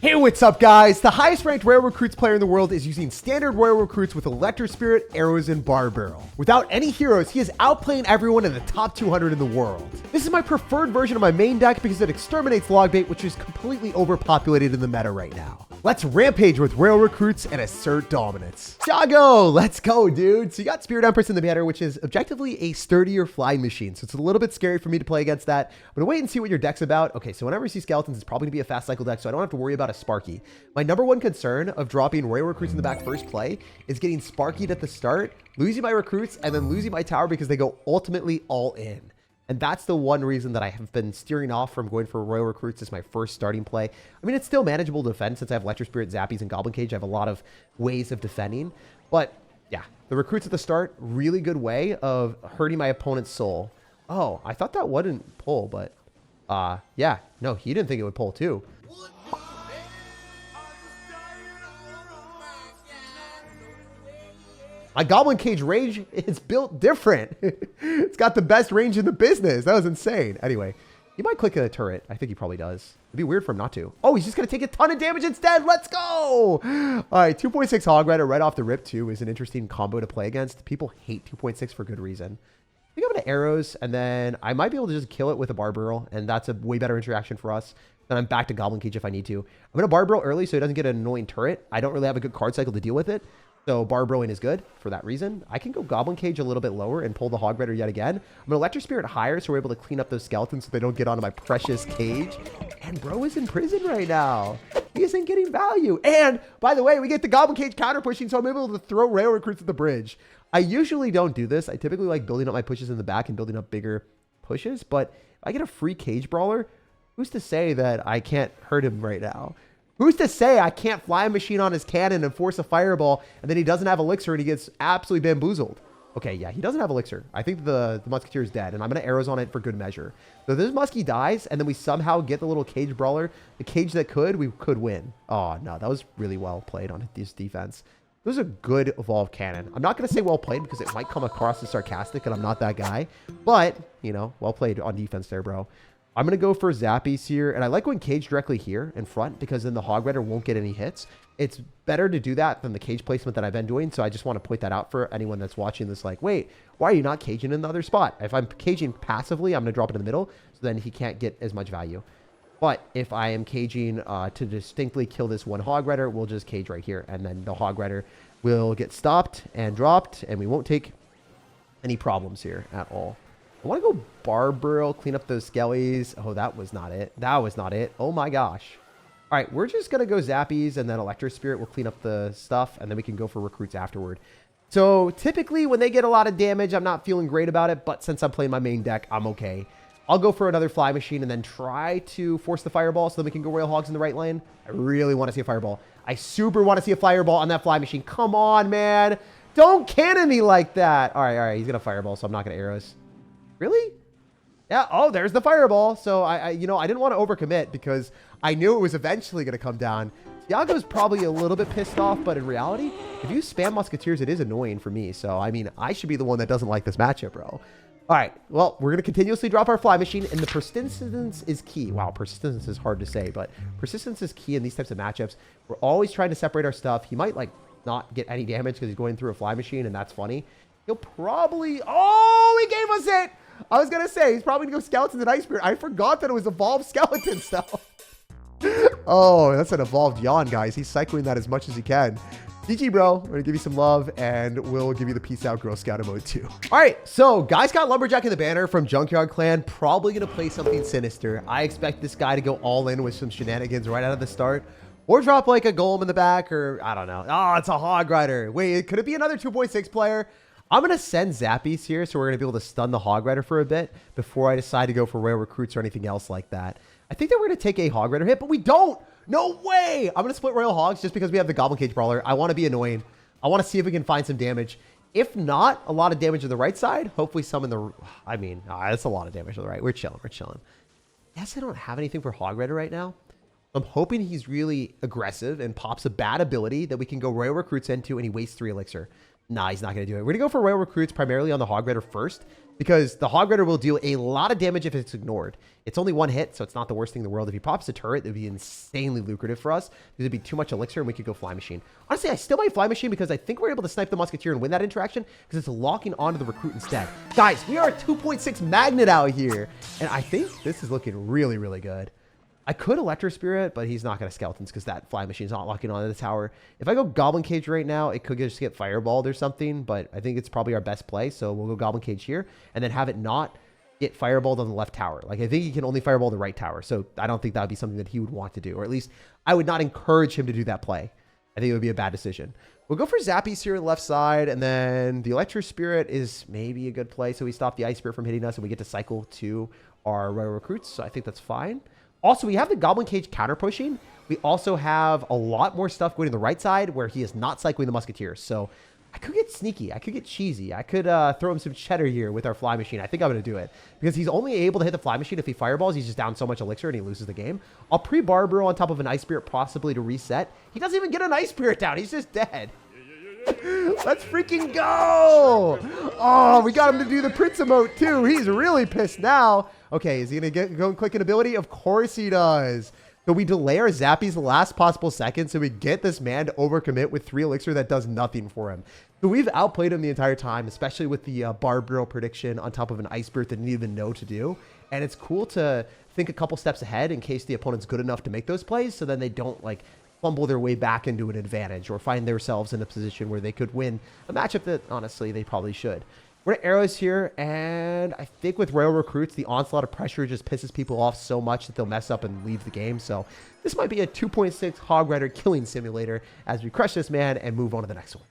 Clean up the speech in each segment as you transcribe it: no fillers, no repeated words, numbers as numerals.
Hey, what's up, guys? The highest ranked Royal Recruits player in the world is using standard Royal Recruits with Electro Spirit, arrows, and bar barrel. Without any heroes, he is outplaying everyone in the top 200 in the world. This is my preferred version of my main deck because it exterminates logbait, which is completely overpopulated in the meta right now. Let's rampage with Royal Recruits and assert dominance. Jago, let's go, dude. So you got Spirit Empress in the banner, which is objectively a sturdier flying machine. So it's a little bit scary for me to play against that. I'm gonna wait and see what your deck's about. Okay, so whenever you see skeletons, it's probably gonna be a fast cycle deck, so I don't have to worry about a Sparky. My number one concern of dropping Royal Recruits in the back first play is getting Sparkied at the start, losing my recruits, and then losing my tower because they go ultimately all in. And that's the one reason that I have been steering off from going for Royal Recruits as my first starting play. I mean, it's still manageable to defend since I have Electro Spirit, Zappies, and Goblin Cage. I have a lot of ways of defending. But yeah, the recruits at the start, really good way of hurting my opponent's soul. Oh, I thought that wouldn't pull, but yeah, no, he didn't think it would pull too. My Goblin Cage range is built different. It's got the best range in the business. That was insane. Anyway, he might click a turret. I think he probably does. It'd be weird for him not to. Oh, he's just going to take a ton of damage instead. Let's go. All right, 2.6 Hog Rider right off the rip, too, is an interesting combo to play against. People hate 2.6 for good reason. I think I'm going to arrows, and then I might be able to just kill it with a bar barrel, and that's a way better interaction for us. Then I'm back to Goblin Cage if I need to. I'm going to bar barrel early so he doesn't get an annoying turret. I don't really have a good card cycle to deal with it. So bar barreling is good for that reason. I can go Goblin Cage a little bit lower and pull the Hog Rider yet again. I'm going to Electro Spirit higher so we're able to clean up those skeletons so they don't get onto my precious cage. And bro is in prison right now. He isn't getting value. And by the way, we get the Goblin Cage counter pushing, so I'm able to throw Rail Recruits at the bridge. I usually don't do this. I typically like building up my pushes in the back and building up bigger pushes. But if I get a free Cage Brawler, who's to say that I can't hurt him right now? Who's to say I can't fly a machine on his cannon and force a fireball, and then he doesn't have elixir and he gets absolutely bamboozled? Okay, yeah, he doesn't have elixir. I think the musketeer is dead, and I'm going to arrows on it for good measure. So if this muskie dies, and then we somehow get the little cage brawler, the cage that we could win. Oh, no, that was really well played on this defense. It was a good evolved cannon. I'm not going to say well played because it might come across as sarcastic, and I'm not that guy. But, you know, well played on defense there, bro. I'm going to go for Zappies here, and I like going cage directly here in front because then the Hog Rider won't get any hits. It's better to do that than the cage placement that I've been doing, so I just want to point that out for anyone that's watching this like, wait, why are you not caging in the other spot? If I'm caging passively, I'm going to drop it in the middle, so then he can't get as much value. But if I am caging to distinctly kill this one Hog Rider, we'll just cage right here, and then the Hog Rider will get stopped and dropped, and we won't take any problems here at all. I want to go bar barrel, clean up those skellies. Oh, that was not it. That was not it. Oh my gosh. All right, we're just going to go Zappies and then Electro Spirit will clean up the stuff and then we can go for recruits afterward. So typically when they get a lot of damage, I'm not feeling great about it, but since I'm playing my main deck, I'm okay. I'll go for another fly machine and then try to force the fireball so then we can go Royal Hogs in the right lane. I really want to see a fireball. I super want to see a fireball on that fly machine. Come on, man. Don't cannon me like that. All right. He's going to fireball, so I'm not going to arrows. Really? Yeah. Oh, there's the fireball. So I didn't want to overcommit because I knew it was eventually going to come down. Thiago's probably a little bit pissed off, but in reality, if you spam musketeers, it is annoying for me. So, I mean, I should be the one that doesn't like this matchup, bro. All right. Well, we're going to continuously drop our fly machine, and the persistence is key. Wow, persistence is hard to say, but persistence is key in these types of matchups. We're always trying to separate our stuff. He might, like, not get any damage because he's going through a fly machine, and that's funny. He'll probably... Oh, he gave us it! I was going to say, he's probably going to go Skeletons and Ice Spirit. I forgot that it was evolved skeleton stuff. Oh, that's an evolved yawn, guys. He's cycling that as much as he can. GG, bro. We're going to give you some love, and we'll give you the Peace Out Girl Scout mode, too. All right, so guys got Lumberjack in the banner from Junkyard Clan. Probably going to play something sinister. I expect this guy to go all in with some shenanigans right out of the start. Or drop, like, a Golem in the back, or I don't know. Oh, it's a Hog Rider. Wait, could it be another 2.6 player? I'm going to send Zappies here, so we're going to be able to stun the Hog Rider for a bit before I decide to go for Royal Recruits or anything else like that. I think that we're going to take a Hog Rider hit, but we don't. No way. I'm going to split Royal Hogs just because we have the Goblin Cage Brawler. I want to be annoying. I want to see if we can find some damage. If not, a lot of damage on the right side. Hopefully some in the... I mean, that's a lot of damage on the right. We're chilling. We're chilling. Yes, I don't have anything for Hog Rider right now. I'm hoping he's really aggressive and pops a bad ability that we can go Royal Recruits into and he wastes 3 elixir. Nah, he's not going to do it. We're going to go for Royal Recruits primarily on the Hog Rider first, because the Hog Rider will deal a lot of damage if it's ignored. It's only one hit, so it's not the worst thing in the world. If he pops a turret, it would be insanely lucrative for us, because it'd be too much elixir, and we could go Fly Machine. Honestly, I still might Fly Machine, because I think we're able to snipe the Musketeer and win that interaction, because it's locking onto the Recruit instead. Guys, we are a 2.6 Magnet out here, and I think this is looking really, really good. I could Electro Spirit, but he's not going to Skeletons because that Fly Machine's not locking onto the tower. If I go Goblin Cage right now, it could just get Fireballed or something, but I think it's probably our best play, so we'll go Goblin Cage here, and then have it not get Fireballed on the left tower. Like, I think he can only Fireball the right tower, so I don't think that would be something that he would want to do, or at least I would not encourage him to do that play. I think it would be a bad decision. We'll go for Zappies here on the left side, and then the Electro Spirit is maybe a good play, so we stop the Ice Spirit from hitting us, and we get to cycle to our Royal Recruits, so I think that's fine. Also, we have the Goblin Cage counter pushing. We also have a lot more stuff going to the right side where he is not cycling the Musketeers. So I could get sneaky. I could get cheesy. I could throw him some cheddar here with our Fly Machine. I think I'm going to do it because he's only able to hit the Fly Machine if he fireballs. He's just down so much elixir and he loses the game. I'll pre-Barbaro on top of an Ice Spirit possibly to reset. He doesn't even get an Ice Spirit down. He's just dead. Let's freaking go. Oh, we got him to do the Prince emote too. He's really pissed now. Okay, is he going to go and click an ability? Of course he does. So we delay our Zappies the last possible second so we get this man to overcommit with 3 elixir that does nothing for him. So we've outplayed him the entire time, especially with the Barbaro prediction on top of an Ice Spirit that didn't even know to do. And it's cool to think a couple steps ahead in case the opponent's good enough to make those plays so then they don't like fumble their way back into an advantage or find themselves in a position where they could win a matchup that honestly they probably should. We're at arrows here, and I think with Royal Recruits, the onslaught of pressure just pisses people off so much that they'll mess up and leave the game. So this might be a 2.6 Hog Rider killing simulator as we crush this man and move on to the next one.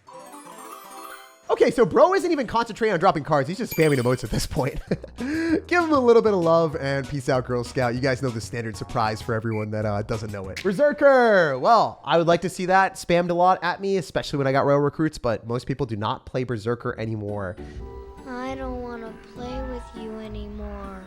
Okay, so bro isn't even concentrating on dropping cards. He's just spamming emotes at this point. Give him a little bit of love and peace out, Girl Scout. You guys know the standard surprise for everyone that doesn't know it. Berserker! Well, I would like to see that spammed a lot at me, especially when I got Royal Recruits, but most people do not play Berserker anymore. I don't want to play with you anymore.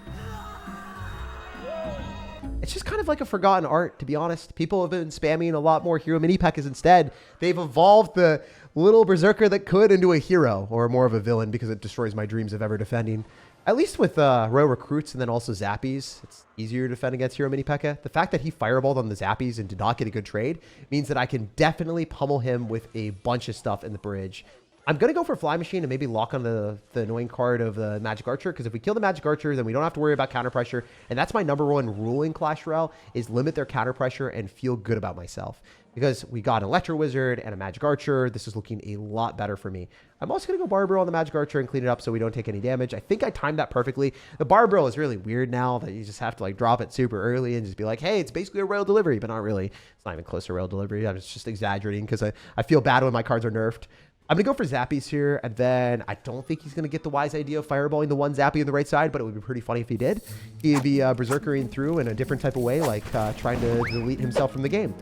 It's just kind of like a forgotten art, to be honest. People have been spamming a lot more hero mini Pekkas instead. They've evolved the little Berserker that could into a hero, or more of a villain because it destroys my dreams of ever defending. At least with Royal Recruits and then also Zappies, it's easier to defend against hero mini Pekka. The fact that he fireballed on the Zappies and did not get a good trade means that I can definitely pummel him with a bunch of stuff in the bridge. I'm going to go for Fly Machine and maybe lock on the annoying card of the Magic Archer, because if we kill the Magic Archer, then we don't have to worry about counter pressure. And that's my #1 rule in Clash Royale, is limit their counter pressure and feel good about myself. Because we got an Electro Wizard and a Magic Archer, this is looking a lot better for me. I'm also going to go Barbaro on the Magic Archer and clean it up so we don't take any damage. I think I timed that perfectly. The Barbaro is really weird now that you just have to like drop it super early and just be like, hey, it's basically a Royal Delivery, but not really. It's not even close to Royal Delivery. I'm just exaggerating because I feel bad when my cards are nerfed. I'm going to go for Zappies here, and then I don't think he's going to get the wise idea of fireballing the one Zappy on the right side, but it would be pretty funny if he did. He'd be berserkering through in a different type of way, like trying to delete himself from the game.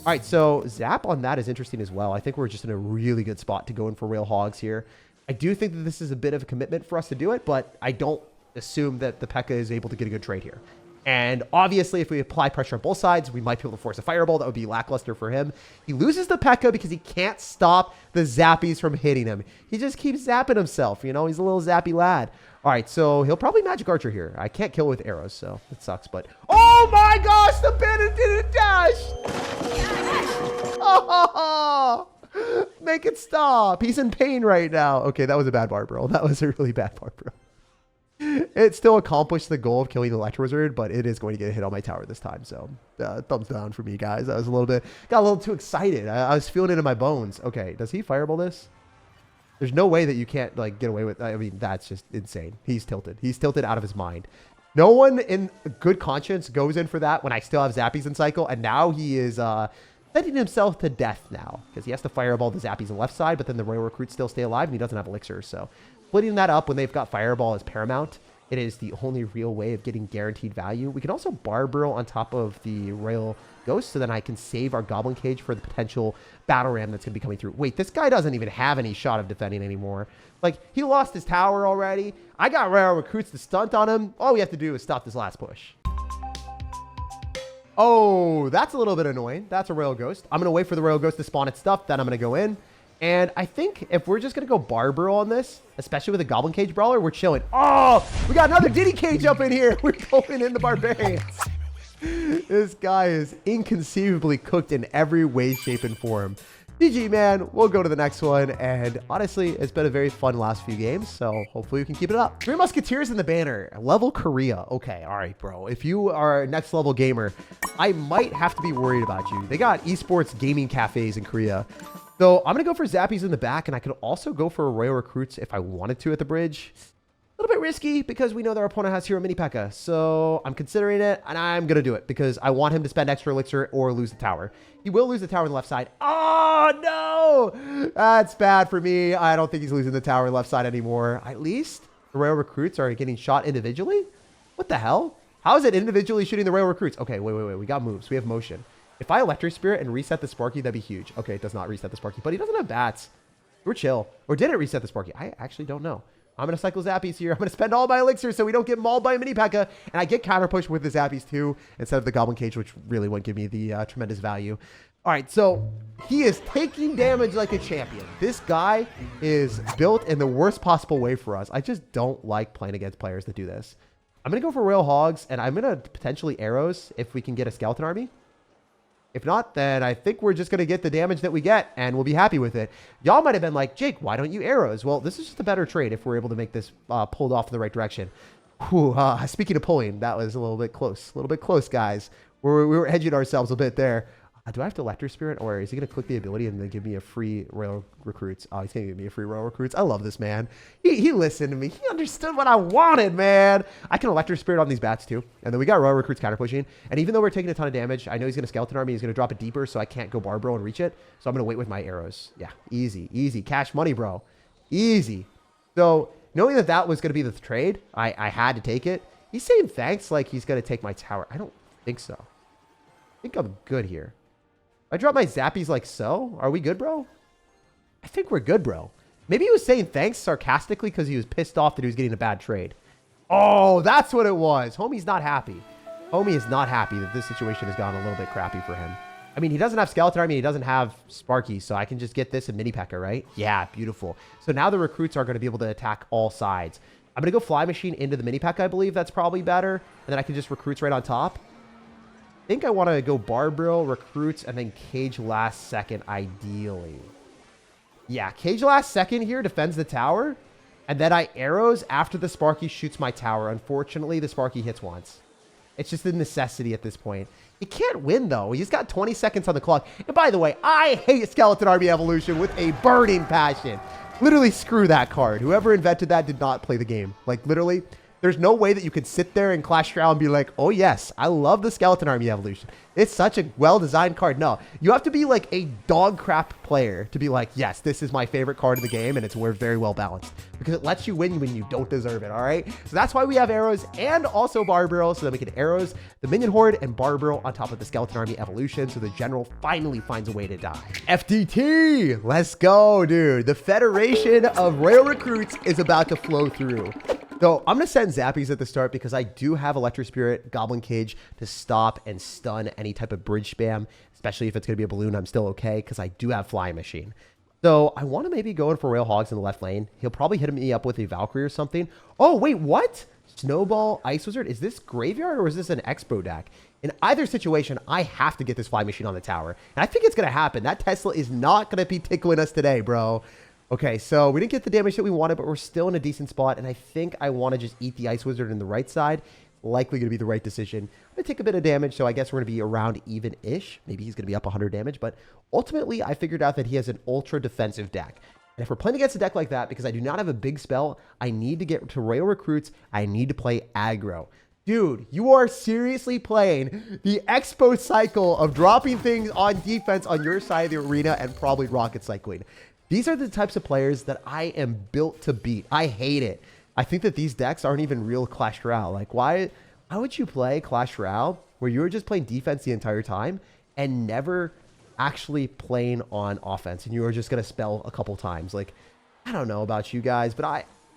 All right, so Zap on that is interesting as well. I think we're just in a really good spot to go in for Rail Hogs here. I do think that this is a bit of a commitment for us to do it, but I don't assume that the Pekka is able to get a good trade here. And obviously, if we apply pressure on both sides, we might be able to force a fireball. That would be lackluster for him. He loses the Pekka because he can't stop the Zappies from hitting him. He just keeps zapping himself. You know, he's a little zappy lad. All right, so he'll probably Magic Archer here. I can't kill with arrows, so it sucks. But oh my gosh, the bandit did a dash! Oh, make it stop. He's in pain right now. Okay, that was a bad Barbaro. That was a really bad Barbaro. It still accomplished the goal of killing the Electro Wizard, but it is going to get a hit on my tower this time. So thumbs down for me, guys. I was got a little too excited. I was feeling it in my bones. Okay, does he fireball this? There's no way that you can't like get away with. I mean, that's just insane. He's tilted. He's tilted out of his mind. No one in good conscience goes in for that when I still have Zappies in cycle, and now he is sending himself to death now because he has to fireball the Zappies on the left side, but then the Royal Recruits still stay alive and he doesn't have elixir. So splitting that up when they've got fireball is paramount. It is the only real way of getting guaranteed value. We can also Barbaro on top of the Royal Ghost, so then I can save our Goblin Cage for the potential Battle Ram that's going to be coming through. Wait, this guy doesn't even have any shot of defending anymore. Like, he lost his tower already. I got Royal Recruits to stunt on him. All we have to do is stop this last push. Oh, that's a little bit annoying. That's a Royal Ghost. I'm going to wait for the Royal Ghost to spawn its stuff. Then I'm going to go in. And I think if we're just going to go Barbaro on this, especially with a Goblin Cage Brawler, we're chilling. Oh, we got another Diddy Cage up in here. We're pulling in the Barbarians. This guy is inconceivably cooked in every way, shape, and form. GG, man. We'll go to the next one. And honestly, it's been a very fun last few games. So hopefully we can keep it up. 3 Musketeers in the banner. Level Korea. Okay. All right, bro. If you are a next level gamer, I might have to be worried about you. They got esports gaming cafes in Korea. So I'm going to go for Zappies in the back. And I could also go for Royal Recruits if I wanted to at the bridge. A little bit risky because we know their opponent has Hero Mini Pekka. So I'm considering it, and I'm going to do it because I want him to spend extra elixir or lose the tower. He will lose the tower on the left side. Oh, no. That's bad for me. I don't think he's losing the tower left side anymore. At least the Royal Recruits are getting shot individually. What the hell? How is it individually shooting the Royal Recruits? Okay, wait. We got moves. We have motion. If I Electric Spirit and reset the Sparky, that'd be huge. Okay, it does not reset the Sparky, but he doesn't have bats. We're chill. Or did it reset the Sparky? I actually don't know. I'm going to cycle Zappies here. I'm going to spend all my elixirs so we don't get mauled by a Mini Pekka. And I get counter push with the Zappies too, instead of the Goblin Cage, which really won't give me the tremendous value. All right, so he is taking damage like a champion. This guy is built in the worst possible way for us. I just don't like playing against players that do this. I'm going to go for Royal Hogs, and I'm going to potentially Arrows if we can get a Skeleton Army. If not, then I think we're just going to get the damage that we get, and we'll be happy with it. Y'all might have been like, Jake, why don't you Arrows? Well, this is just a better trade if we're able to make this pulled off in the right direction. Whew, speaking of pulling, that was a little bit close. A little bit close, guys. We were hedging ourselves a bit there. Do I have to Electric Spirit, or is he going to click the ability and then give me a free Royal Recruits? Oh, he's going to give me a free Royal Recruits. I love this, man. He listened to me. He understood what I wanted, man. I can Electric Spirit on these bats, too. And then we got Royal Recruits counter pushing. And even though we're taking a ton of damage, I know he's going to Skeleton Army. He's going to drop it deeper, so I can't go Barbaro and reach it. So I'm going to wait with my arrows. Yeah, easy, easy. Cash money, bro. Easy. So knowing that that was going to be the trade, I had to take it. He's saying thanks like he's going to take my tower. I don't think so. I think I'm good here. I drop my Zappies like so. Are we good, bro? I think we're good, bro. Maybe he was saying thanks sarcastically because he was pissed off that he was getting a bad trade. Oh, that's what it was. Homie's not happy. Homie is not happy that this situation has gone a little bit crappy for him. I mean, he doesn't have Skeleton Army. He doesn't have Sparky, so I can just get this in Mini Pekka, right? Yeah, beautiful. So now the recruits are going to be able to attack all sides. I'm going to go Fly Machine into the Mini Pekka, I believe. That's probably better. And then I can just recruits right on top. I think I want to go Barbaro, Recruits, and then Cage last second, ideally. Yeah, Cage last second here defends the tower. And then I Arrows after the Sparky shoots my tower. Unfortunately, the Sparky hits once. It's just a necessity at this point. He can't win, though. He's got 20 seconds on the clock. And by the way, I hate Skeleton Army Evolution with a burning passion. Literally, screw that card. Whoever invented that did not play the game. Like, literally... There's no way that you could sit there in Clash Royale and be like, oh, yes, I love the Skeleton Army Evolution. It's such a well-designed card. No, you have to be like a dog crap player to be like, yes, this is my favorite card of the game, and we're very well balanced because it lets you win when you don't deserve it, all right? So that's why we have Arrows and also Barbaro, so that we can Arrows the Minion Horde and Barbaro on top of the Skeleton Army Evolution, so the General finally finds a way to die. FDT! Let's go, dude. The Federation of Royal Recruits is about to flow through. So I'm going to send Zappies at the start because I do have Electric Spirit, Goblin Cage to stop and stun any type of bridge spam, especially if it's going to be a balloon. I'm still okay because I do have Flying Machine. So I want to maybe go in for Royal Hogs in the left lane. He'll probably hit me up with a Valkyrie or something. Oh, wait, what? Snowball, Ice Wizard? Is this Graveyard or is this an Expo deck? In either situation, I have to get this Fly Machine on the tower. And I think it's going to happen. That Tesla is not going to be tickling us today, bro. Okay, so we didn't get the damage that we wanted, but we're still in a decent spot, and I think I want to just eat the Ice Wizard in the right side. Likely going to be the right decision. I'm going to take a bit of damage, so I guess we're going to be around even-ish. Maybe he's going to be up 100 damage, but ultimately, I figured out that he has an ultra-defensive deck. And if we're playing against a deck like that, because I do not have a big spell, I need to get to Royal Recruits. I need to play aggro. Dude, you are seriously playing the Expo cycle of dropping things on defense on your side of the arena and probably rocket cycling. These are the types of players that I am built to beat. I hate it. I think that these decks aren't even real Clash Royale. Like, why would you play Clash Royale where you're just playing defense the entire time and never actually playing on offense and you're just going to spell a couple times? Like, I don't know about you guys, but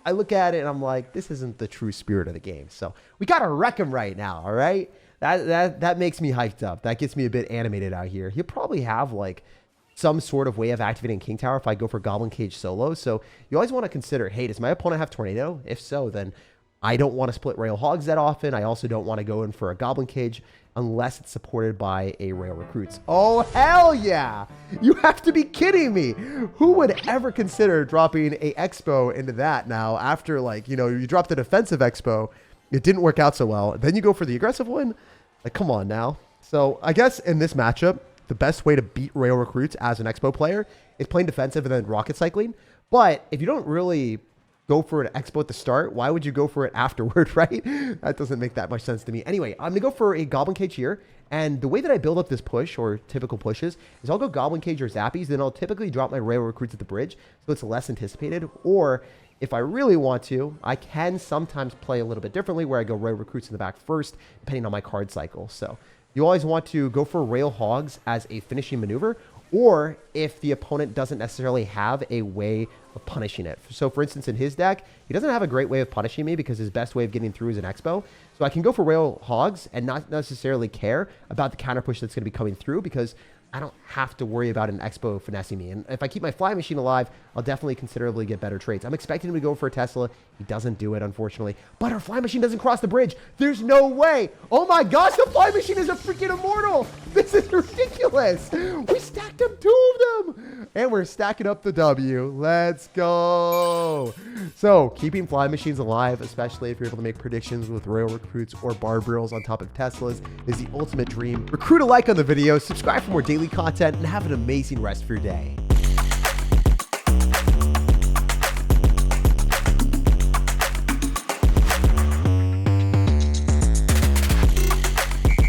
I look at it and I'm like, this isn't the true spirit of the game. So we got to wreck him right now, all right? That makes me hyped up. That gets me a bit animated out here. He'll probably have like some sort of way of activating King Tower if I go for Goblin Cage solo. So you always want to consider, hey, does my opponent have Tornado? If so, then I don't want to split Rail Hogs that often. I also don't want to go in for a Goblin Cage unless it's supported by a Rail Recruits. Oh, hell yeah! You have to be kidding me! Who would ever consider dropping a Expo into that now after, like, you know, you dropped the defensive Expo, it didn't work out so well, then you go for the aggressive one? Like, come on now. So I guess in this matchup, the best way to beat Rail Recruits as an Expo player is playing defensive and then rocket cycling. But if you don't really go for an Expo at the start, why would you go for it afterward, right? That doesn't make that much sense to me. Anyway, I'm going to go for a Goblin Cage here. And the way that I build up this push, or typical pushes, is I'll go Goblin Cage or Zappies, then I'll typically drop my Rail Recruits at the bridge, so it's less anticipated. Or if I really want to, I can sometimes play a little bit differently, where I go Rail Recruits in the back first, depending on my card cycle. So you always want to go for Rail Hogs as a finishing maneuver, or if the opponent doesn't necessarily have a way of punishing it. So for instance, in his deck, he doesn't have a great way of punishing me because his best way of getting through is an Expo. So I can go for Rail Hogs and not necessarily care about the counter push that's going to be coming through because I don't have to worry about an Expo finessing me. And if I keep my Fly Machine alive, I'll definitely considerably get better trades. I'm expecting him to go for a Tesla. He doesn't do it, unfortunately. But our Fly Machine doesn't cross the bridge. There's no way. Oh my gosh, the Fly Machine is a freaking immortal. This is ridiculous. We stacked up 2 of them. And we're stacking up the W. Let's go. So keeping Fly Machines alive, especially if you're able to make predictions with Rail Recruits or Barbarels on top of Teslas, is the ultimate dream. Recruit a like on the video, subscribe for more daily content, and have an amazing rest of your day.